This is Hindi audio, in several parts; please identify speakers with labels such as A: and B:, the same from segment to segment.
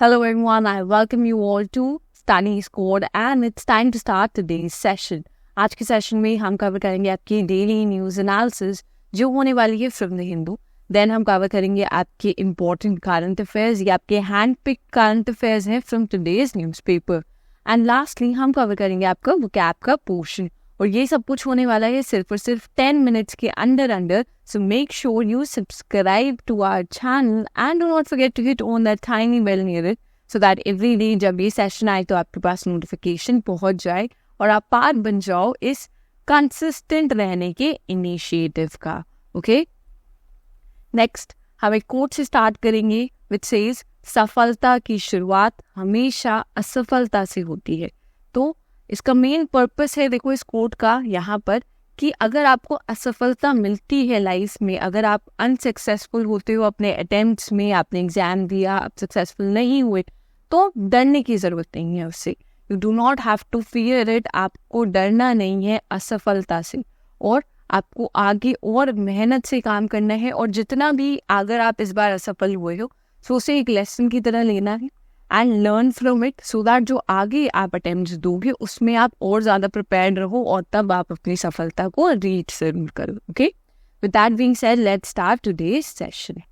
A: Hello everyone, I welcome you all to Study Squad and it's time to start today's session. आज के सेशन में हम कवर करेंगे आपकी डेली न्यूज़ एनालिसिस जो होने वाली है फ्रॉम द हिंदू. देन हम कवर करेंगे आपके इम्पोर्टेंट करंट अफेयर्स, ये आपके हैंड पिक करंट अफेयर्स हैं from today's newspaper. And lastly हम कवर करेंगे आपका वोकैब का पोर्शन और ये सब कुछ होने वाला है सिर्फ और सिर्फ 10 मिनट्स के अंदर. So make sure you subscribe to our channel and do not forget to hit on that tiny bell near it so that every day जब ये सेशन आए तो आपके पास नोटिफिकेशन पहुंच जाए और आप पार्ट बन जाओ इस कंसिस्टेंट रहने के इनिशिएटिव का. ओके, नेक्स्ट हम एक कोट से स्टार्ट करेंगे विच सेज सफलता की शुरुआत हमेशा असफलता से होती है. तो इसका मेन पर्पस है देखो इस कोट का यहाँ पर कि अगर आपको असफलता मिलती है लाइफ में, अगर आप अनसक्सेसफुल होते हो अपने अटेम्प्ट्स में, आपने एग्जाम दिया आप सक्सेसफुल नहीं हुए, तो डरने की ज़रूरत नहीं है उससे. You do not have to fear it. आपको डरना नहीं है असफलता से और आपको आगे और मेहनत से काम करना है. और जितना भी अगर आप इस बार असफल हुए हो तो उसे एक लेसन की तरह लेना है and learn from it so that जो आगे आप अटेम्प्ट्स दोगे उसमें आप और ज़्यादा प्रिपेयर्ड रहो और तब आप अपनी सफलता को रीच जरूर करो. Okay, with that being said let's start today's session.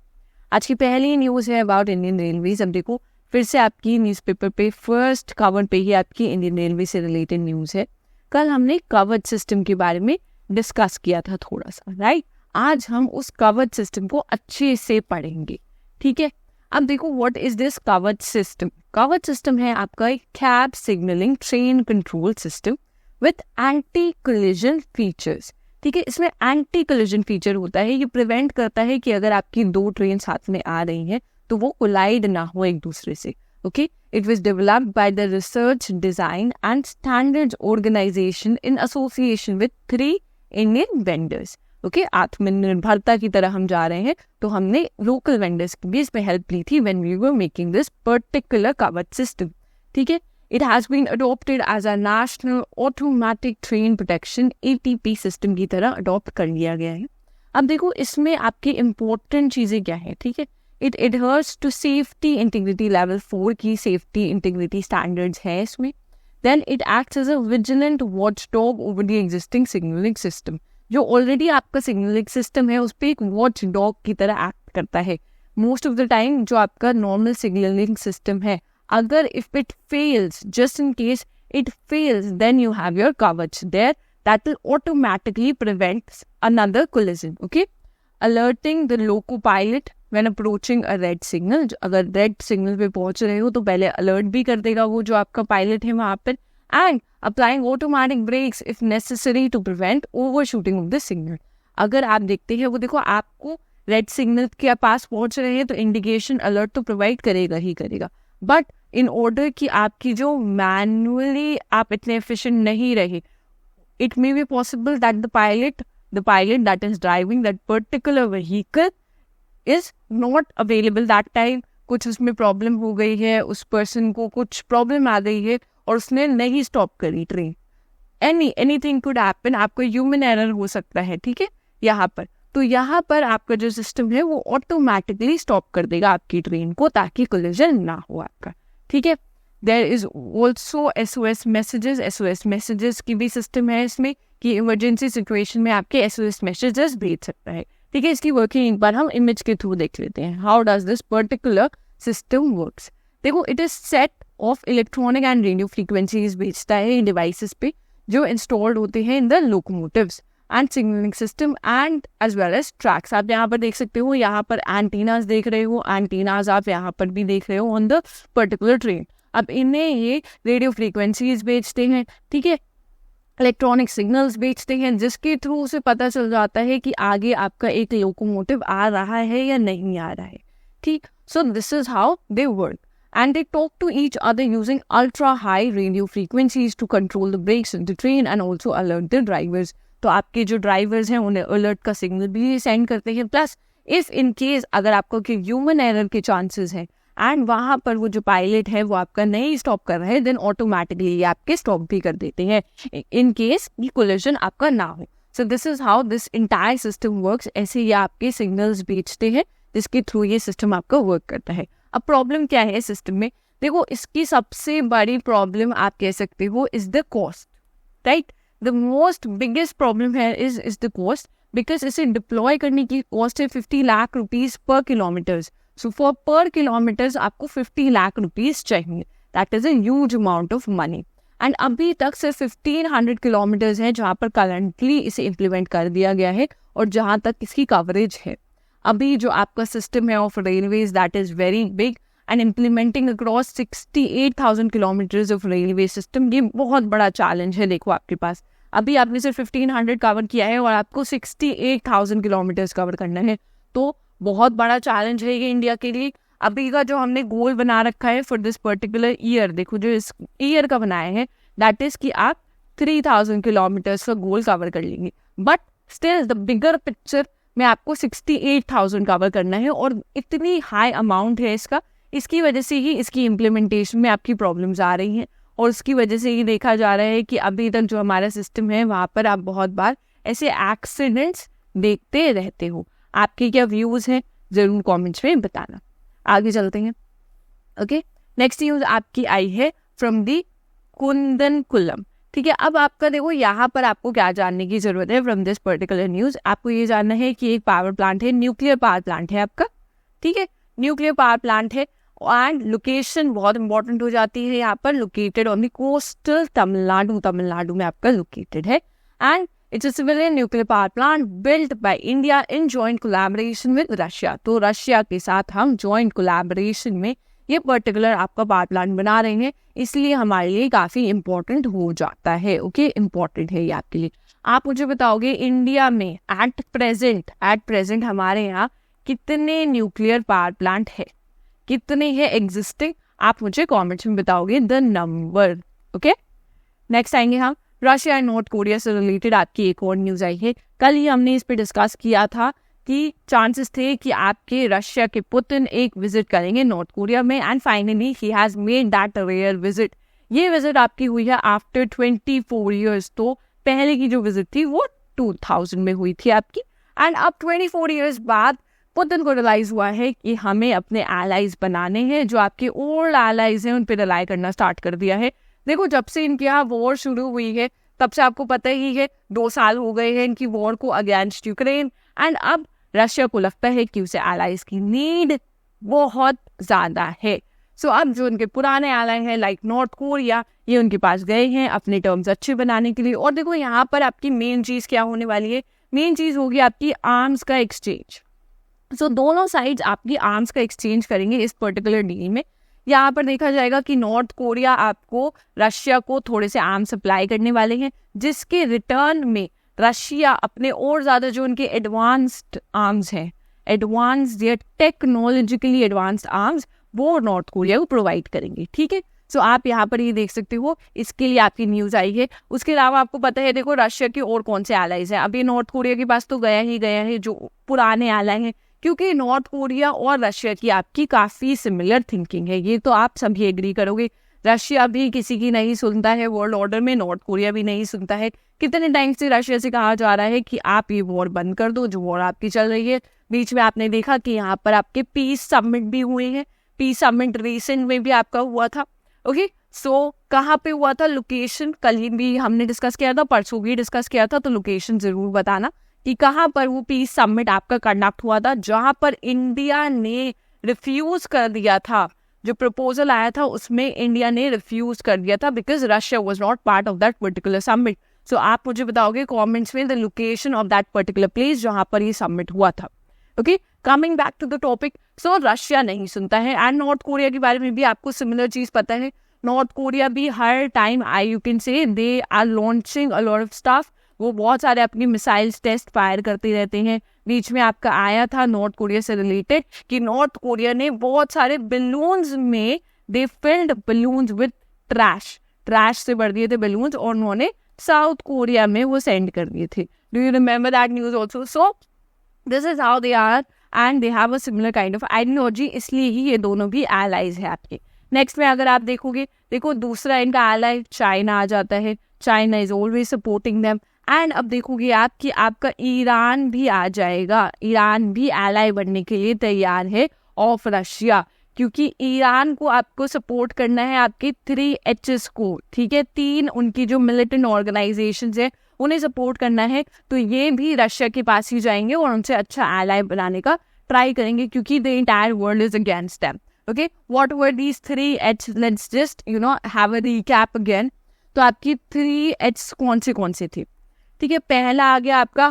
A: आज की पहली न्यूज़ है अबाउट इंडियन रेलवेज. अब देखो फिर से आपकी न्यूज़पेपर पे फर्स्ट कवर पे ही आपकी इंडियन रेलवे से रिलेटेड न्यूज़ है. कल हमने कवर्ड सिस्टम के बारे में डिस्कस किया था थोड़ा सा, राइट. आज हम उस कवर्ड सिस्टम को अच्छे से पढ़ेंगे, ठीक है. अब देखो what is this covered system. Covered system है आपका एक cab signalling train control system with anti collision features. ठीक है, इसमें एंटी कोलिजन फीचर होता है. ये प्रिवेंट करता है कि अगर आपकी दो ट्रेन साथ में आ रही हैं तो वो कोलाइड ना हो एक दूसरे से. Okay, it was developed by the research design and standards organisation in association with 3 Indian vendors. Okay, आत्मनिर्भरता की तरह हम जा रहे हैं तो हमने लोकल वेंडर्स की भी इसमें हेल्प ली थी when we were making this particular covered system. ठीक है, it has been adopted as a national automatic train protection ATP system की तरह अडॉप्ट कर लिया गया है. अब देखो इसमें आपकी इम्पोर्टेंट चीज़ें क्या है. ठीक है, it adheres to safety integrity level 4 की सेफ्टी इंटीग्रिटी स्टैंडर्ड्स है इसमें. Then it acts as a vigilant watchdog over the existing signalling system. जो ऑलरेडी आपका सिग्नलिंग सिस्टम है उस पर एक वॉच डॉग की तरह एक्ट करता है. मोस्ट ऑफ द टाइम जो आपका नॉर्मल सिग्नलिंग सिस्टम है, अगर if it fails, just in case it fails, then you have your Kavach there that will automatically prevent another collision. Okay, alerting the loco pilot when approaching a red signal. अगर रेड सिग्नल पे पहुंच रहे हो तो पहले अलर्ट भी कर देगा वो जो आपका पायलट है वहां पर. And applying automatic brakes if necessary to prevent overshooting of the signal. अगर आप देखते हैं वो देखो आपको रेड सिग्नल के पास पहुंच रहे हैं तो इंडिकेशन अलर्ट तो प्रोवाइड करेगा ही करेगा. बट इन ऑर्डर कि आपकी जो मैनुअली आप इतने एफिशिएंट नहीं रहे, it may be possible that the pilot that is driving that particular vehicle is not available that time. कुछ उसमें प्रॉब्लम हो गई है, उस पर्सन को कुछ प्रॉब्लम आ गई है और उसने नहीं स्टॉप करी ट्रेन. एनीथिंग कुड हैपन, आपको ह्यूमन एरर हो सकता है. ठीक है, यहाँ पर तो यहाँ पर आपका जो सिस्टम है वो ऑटोमेटिकली स्टॉप कर देगा आपकी ट्रेन को ताकि कोलिजन ना हो आपका. ठीक है, there is also SOS messages की भी सिस्टम है इसमें कि इमरजेंसी सिचुएशन में आपके SOS मैसेजेस भेज सकता है. ठीक है, इसकी वर्किंग एक बार हम इमेज के थ्रू देख लेते हैं. How does this particular system works. देखो it is set of electronic and radio frequencies भेजता है डिवाइसेस पे जो इंस्टॉल्ड होते हैं in the locomotives and signalling system and as well as tracks. आप यहाँ पर देख सकते हो, यहाँ पर एंटीनाज देख रहे हो, एंटीनाज आप यहाँ पर भी देख रहे हो ऑन द पर्टिकुलर ट्रेन. अब इन्हें ये रेडियो फ्रीक्वेंसीज भेजते हैं, ठीक है, इलेक्ट्रॉनिक सिग्नल्स भेजते हैं जिसके थ्रू उसे पता चल जाता है कि आगे आपका एक लोकोमोटिव आ रहा है या नहीं आ रहा है. ठीक, सो this is how they work. And they talk to each other using ultra high radio frequencies to control the brakes in the train and also alert the drivers. तो आपके जो ड्राइवर्स हैं उन्हें अलर्ट का सिग्नल भी सेंड करते हैं. प्लस इफ इन केस अगर आपको कि ह्यूमन एरर के चांसेस हैं एंड वहाँ पर वो जो पायलट है वो आपका नहीं स्टॉप कर रहा है, देन ऑटोमेटिकली ये आपके स्टॉप भी कर देते हैं इन केस ये कोलिजन आपका ना हो. सो this is how this entire system works. ऐसे ये आपके सिग्नल्स भेजते हैं जिसके थ्रू ये सिस्टम आपका वर्क करता है. अब प्रॉब्लम क्या है सिस्टम में? देखो, इसकी सबसे बड़ी प्रॉब्लम आप कह सकते हो is the cost, right? The most biggest problem है इज द कॉस्ट, बिकॉज इसे डिप्लॉय करने की कॉस्ट है 50 lakh rupees per kilometre. So for पर किलोमीटर आपको 50 लाख रुपीज चाहिए. That is a huge amount of money. And अभी तक सिर्फ 1500 किलोमीटर्स है जहाँ पर करंटली इसे इम्प्लीमेंट कर दिया गया है और जहाँ तक इसकी कवरेज है. अभी जो आपका सिस्टम है of railways that is very big and implementing across 68,000 kilometres of railway system. ये बहुत बड़ा चैलेंज है. देखो, आपके पास अभी आपने सिर्फ 1500 कवर किया है और आपको 68,000 किलोमीटर्स कवर करना है, तो बहुत बड़ा चैलेंज है ये इंडिया के लिए. अभी का जो हमने गोल बना रखा है फॉर दिस पर्टिकुलर ईयर, देखो जो इस ईयर का बनाया है, दैट इज कि आप 3000 किलोमीटर्स का गोल कवर कर लेंगे. But still the bigger picture में आपको 68,000 कवर करना है और इतनी हाई अमाउंट है इसका. इसकी वजह से ही इसकी इम्प्लीमेंटेशन में आपकी प्रॉब्लम्स आ रही हैं और उसकी वजह से ये देखा जा रहा है कि अभी तक जो हमारा सिस्टम है वहाँ पर आप बहुत बार ऐसे एक्सीडेंट्स देखते रहते हो. आपके क्या व्यूज़ हैं ज़रूर कमेंट्स में बताना. आगे चलते हैं. ओके, नेक्स्ट न्यूज़ आपकी आई है फ्रॉम दी कुंदनकुलम. ठीक है, अब आपका देखो यहाँ पर आपको क्या जानने की ज़रूरत है फ्रॉम दिस पर्टिकुलर न्यूज़. आपको ये जानना है कि एक पावर प्लांट है, न्यूक्लियर पावर प्लांट है आपका. ठीक है, न्यूक्लियर पावर प्लांट है एंड लोकेशन बहुत इंपॉर्टेंट हो जाती है. यहाँ पर located on the coastal Tamil Nadu में आपका लोकेटेड है. And it's a civilian nuclear power plant built by India in joint collaboration with Russia. तो रशिया के साथ हम जॉइंट कोलैबोरेशन में ये पर्टिकुलर आपका पावर प्लांट बना रहे हैं, इसलिए हमारे लिए काफ़ी इंपॉर्टेंट हो जाता है. ओके, इंपॉर्टेंट है ये आपके लिए. आप मुझे बताओगे इंडिया में एट प्रेजेंट हमारे यहाँ कितने न्यूक्लियर पावर प्लांट है, कितने हैं एग्जिस्टिंग? आप मुझे कमेंट्स में बताओगे द नंबर. ओके, नेक्स्ट आएंगे हम रशिया एंड नॉर्थ कोरिया से रिलेटेड. आपकी एक और न्यूज़ आई है. कल ही हमने इस पे डिस्कस किया था कि चांसेस थे कि आपके रशिया के पुतिन एक विजिट करेंगे नॉर्थ कोरिया में and finally he has made that rare visit. ये विजिट आपकी हुई है आफ्टर 24 ईयर्स. तो पहले की जो विजिट थी वो 2000 में हुई थी आपकी, एंड अब 24 ईयर्स बाद पुतिन को रियलाइज हुआ है कि हमें अपने एलाइज बनाने हैं. जो आपके ओल्ड एलाइज हैं उन पर रिलाई करना स्टार्ट कर दिया है. देखो, जब से इनके यहाँ वॉर शुरू हुई है तब से आपको पता ही है 2 साल हो गए हैं इनकी वॉर को अगेंस्ट यूक्रेन, एंड अब रशिया को लगता है कि उसे एलाइज की नीड बहुत ज़्यादा है. सो अब जो उनके पुराने एलाइ हैं लाइक नॉर्थ कोरिया, ये उनके पास गए हैं अपने टर्म्स अच्छे बनाने के लिए. और देखो यहाँ पर आपकी मेन चीज़ क्या होने वाली है? मेन चीज़ होगी आपकी आर्म्स का एक्सचेंज. सो दोनों साइड्स आपकी आर्म्स का एक्सचेंज करेंगे इस पर्टिकुलर डील में. यहाँ पर देखा जाएगा कि नॉर्थ कोरिया आपको रशिया को थोड़े से आर्म्स सप्लाई करने वाले हैं, जिसके रिटर्न में रशिया अपने और ज़्यादा जो उनके एडवांस्ड आर्म्स हैं, एडवांस्ड या टेक्नोलॉजिकली एडवांस्ड आर्म्स, वो नॉर्थ कोरिया को प्रोवाइड करेंगे. ठीक है, सो आप यहाँ पर ये देख सकते हो, इसके लिए आपकी न्यूज़ आई है. उसके अलावा आपको पता है देखो रशिया के और कौन से एलाइज हैं. अभी नॉर्थ कोरिया के पास तो गया है जो पुराने एलाई हैं, क्योंकि नॉर्थ कोरिया और रशिया की आपकी काफ़ी सिमिलर थिंकिंग है. ये तो आप सभी एग्री करोगे. रशिया भी किसी की नहीं सुनता है वर्ल्ड ऑर्डर में, नॉर्थ कोरिया भी नहीं सुनता है. कितने टाइम से रशिया से कहा जा रहा है कि आप ये वॉर बंद कर दो जो वॉर आपकी चल रही है. बीच में आपने देखा कि यहाँ पर आपके पीस समिट भी हुए हैं. पीस समिट रिसेंट में भी आपका हुआ था. ओके, सो कहाँ पे हुआ था? लोकेशन कल ही भी हमने डिस्कस किया था, परसों भी डिस्कस किया था, तो लोकेशन ज़रूर बताना कि कहाँ पर वो पीस समिट आपका कंडक्ट हुआ था, जहाँ पर इंडिया ने रिफ्यूज़ कर दिया था. जो प्रपोजल आया था उसमें इंडिया ने रिफ्यूज़ कर दिया था because Russia was not part of that particular summit. So आप मुझे बताओगे कमेंट्स में the location of that particular place जहाँ पर ये समिट हुआ था. Okay, coming back to the topic. So Russia नहीं सुनता है. एंड नॉर्थ कोरिया के बारे में भी आपको सिमिलर चीज़ पता है. नॉर्थ कोरिया भी हर time you can say they are launching a lot of stuff. वो बहुत सारे अपनी मिसाइल्स टेस्ट फायर करते रहते हैं. बीच में आपका आया था नॉर्थ कोरिया से रिलेटेड कि नॉर्थ कोरिया ने बहुत सारे बलून्स में दे फिल्ड बलून्स विद ट्रैश से भर दिए थे बलून्स और उन्होंने साउथ कोरिया में वो सेंड कर दिए थे. Do you remember that news also? So this is how they are and they have a similar kind of ideology. इसलिए ही ये दोनों भी एलाइज है आपके. नेक्स्ट में अगर आप देखोगे, देखो दूसरा इनका एलाई चाइना आ जाता है. China is always supporting them. And अब देखोगे आप कि आपका ईरान भी आ जाएगा. ईरान भी एलाई बनने के लिए तैयार है ऑफ रशिया, क्योंकि ईरान को आपको सपोर्ट करना है आपके 3Hs को, ठीक है, 3 उनकी जो मिलिटेंट ऑर्गेनाइजेशंस है उन्हें सपोर्ट करना है, तो ये भी रशिया के पास ही जाएंगे और उनसे अच्छा एलाई बनाने का ट्राई करेंगे, क्योंकि the entire world is against them. Okay, what were these 3H? Let's just have a recap again. तो आपकी 3H कौन से थे? ठीक है, पहला आ गया आपका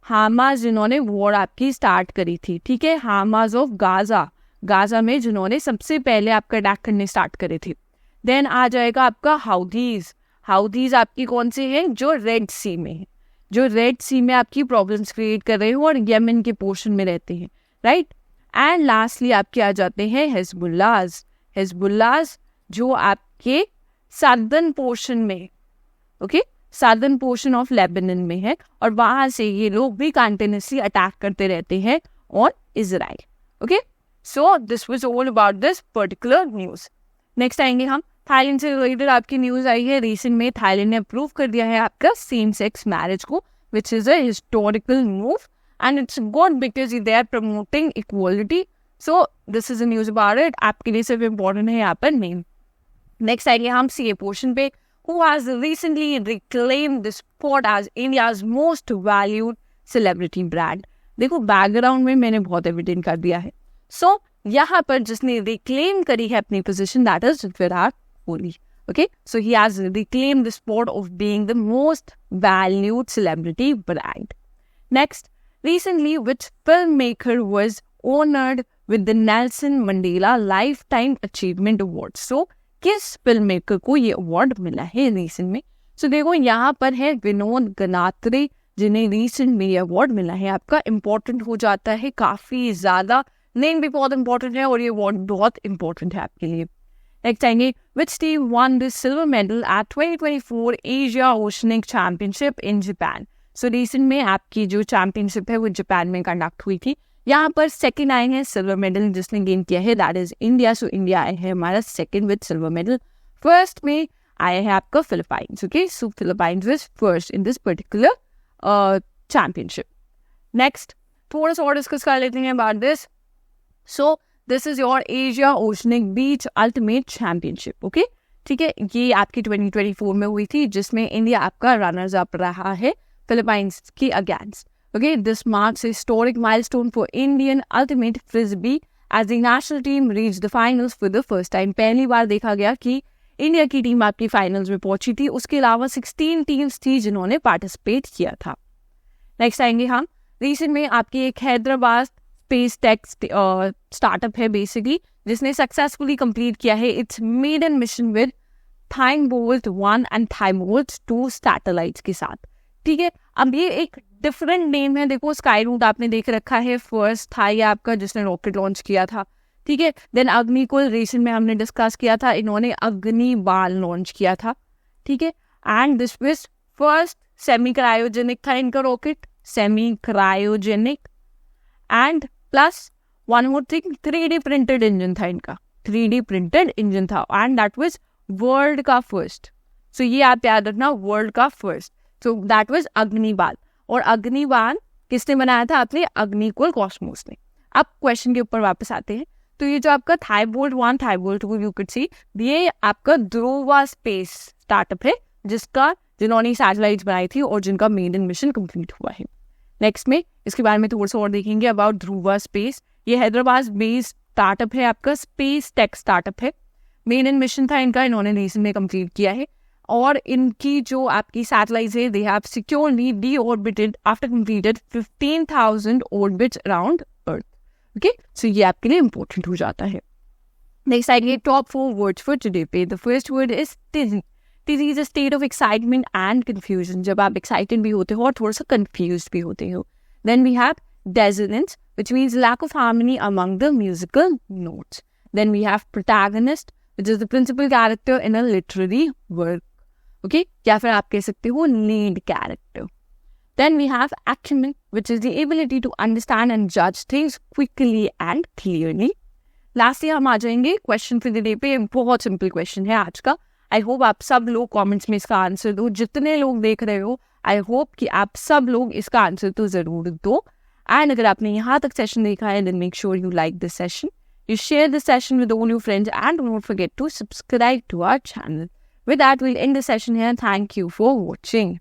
A: हामास जिन्होंने वॉर आपकी स्टार्ट करी थी. ठीक है, हामास ऑफ गाजा में जिन्होंने सबसे पहले आपका अटैक करने स्टार्ट करे थे. देन आ जाएगा आपका हाउदीज आपकी कौन से हैं? जो रेड सी में है, जो रेड सी में आपकी प्रॉब्लम्स क्रिएट कर रहे हो और यमन के पोर्शन में रहते हैं, राइट. एंड लास्टली आपके आ जाते हैं हिजबुल्लाह जो आपके सादर्न पोर्शन में, okay, southern portion of Lebanon में है, और वहां से ये लोग भी कंटिन्यूसली अटैक करते रहते हैं on Israel. Okay, so this was all about this particular news. Next आएंगे हम थाईलैंड से रिलेटेड. आपकी न्यूज आई है रिसेंट में, थाईलैंड ने अप्रूव कर दिया है आपका सेम सेक्स मैरिज को, which is a historical move and it's good because they are promoting equality. So this is a news about it. आपके लिए सिर्फ इम्पोर्टेंट है यहाँ पर नेम. नेक्स्ट आएंगे हम सीए पोर्शन पे. Who has recently reclaimed the spot as India's most valued celebrity brand? देखो बैकग्राउंड में मैंने बहुत एविडेंट कर दिया है. सो यहाँ पर जिसने रिक्लेम करी है अपनी position, that is Virat Kohli. Okay, so he has reclaimed the spot of being the most valued celebrity brand. Next, recently which film maker was honoured with the Nelson Mandela life time achievement award? So किस फिल्म मेकर को ये अवार्ड मिला है रिसेंट में? सो देखो यहाँ पर है विनोद गनात्रे, जिन्हें रिसेंट में ये अवार्ड मिला है. आपका इम्पोर्टेंट हो जाता है काफी ज्यादा, नेम भी बहुत इंपॉर्टेंट है और ये अवार्ड बहुत इंपॉर्टेंट है आपके लिए. नेक्स्ट आएंगे, which team one the silver medal at 2024 Asia oceanic championship in Japan? So recent में आपकी जो चैंपियनशिप है वो जापान में कंडक्ट हुई थी. यहाँ पर सेकंड आए हैं सिल्वर मेडल जिसने गेन किया है, that is India. So India आए हैं हमारा second with silver medal. First में आया है आपका Philippines. Okay, so Philippines was first in this particular championship. Next थोड़ा सा और डिस्कस कर लेते हैं about this. So this is your Asia oceanic beach ultimate championship. Okay, ठीक है, ये आपकी 2024 में हुई थी, जिसमें इंडिया आपका रनर्स अप रहा है फिलीपाइंस की against. Okay, this marks a historic milestone for Indian ultimate frisbee as the national team reached the finals for the first time. पहली बार देखा गया कि इंडिया की टीम आपकी फाइनल्स में पहुंची थी. उसके अलावा 16 टीम्स थी जिन्होंने पार्टिसिपेट किया था. नेक्स्ट आएंगे हम, रिसेंट में आपकी एक हैदराबाद स्पेस टेक स्टार्टअप है बेसिकली, जिसने सक्सेसफुली कंप्लीट किया है its maiden mission with Thybolt 1 and Thybolt 2 satellites के साथ. ठीक है, अब ये एक डिफरेंट नेम है. देखो स्काई रूट आपने देख रखा है, फर्स्ट था ये आपका जिसने रॉकेट लॉन्च किया था. ठीक है, देन अग्निकुल रिसेंट में हमने डिस्कस किया था, इन्होंने अग्निबाल लॉन्च किया था. ठीक है, and this was first semi cryogenic था इनका rocket, semi cryogenic. And plus one more thing, 3D printed engine था इनका, 3D प्रिंटेड इंजन था, एंड दैट वाज वर्ल्ड का फर्स्ट. सो ये आप याद रखना, वर्ल्ड का first. So that was Agnibaan. और अग्निबाल किसने बनाया था? अपने अग्निकुल कॉस्मोस ने. अब क्वेश्चन के ऊपर वापस आते हैं. तो ये जो आपका थाइबोल्ट 1 थाइबोल्ट 2 यू कुड सी, ये आपका ध्रुवा स्पेस स्टार्टअप है जिन्होंने सैटेलाइट बनाई थी और जिनका मेडन मिशन कंप्लीट हुआ है. नेक्स्ट में इसके बारे में थोड़ा सा और देखेंगे अबाउट ध्रुवा स्पेस. ये हैदराबाद बेस्ड स्टार्टअप है, आपका स्पेस टेक स्टार्टअप है. मेडन मिशन था इनका, इन्होंने रिसेंट में कंप्लीट किया है. और इनकी जो आपकी सैटेलाइट है, they have securely deorbited after completed 15,000 orbits around earth. Okay, so ये आपके लिए इंपॉर्टेंट हो जाता है. नेक्स्ट आइए टॉप 4 वर्ड्स फॉर टुडे पे. The first word is tizzy. Tizzy is a state of excitement and confusion, जब आप एक्साइटेड भी होते हो और थोड़ा सा कंफ्यूज भी होते हो. Then we have dissonance which means lack of harmony among the musical notes. Then we have protagonist, which is the principal character in a literary work. Okay, या फिर आप कह सकते हो lead character. Then we have acumen, which is the ability to understand and judge things quickly and clearly. Lastly हम आ जाएंगे क्वेश्चन फॉर द डे पे. बहुत सिंपल क्वेश्चन है आज का. आई होप आप सब लोग कमेंट्स में इसका आंसर दो. जितने लोग देख रहे हो, आई होप कि आप सब लोग इसका आंसर तो जरूर दो. एंड अगर आपने यहाँ तक सेशन देखा है, then make sure you like this session. You share the session with all your friends and don't forget to subscribe to our channel. With that, we'll end the session here. Thank you for watching.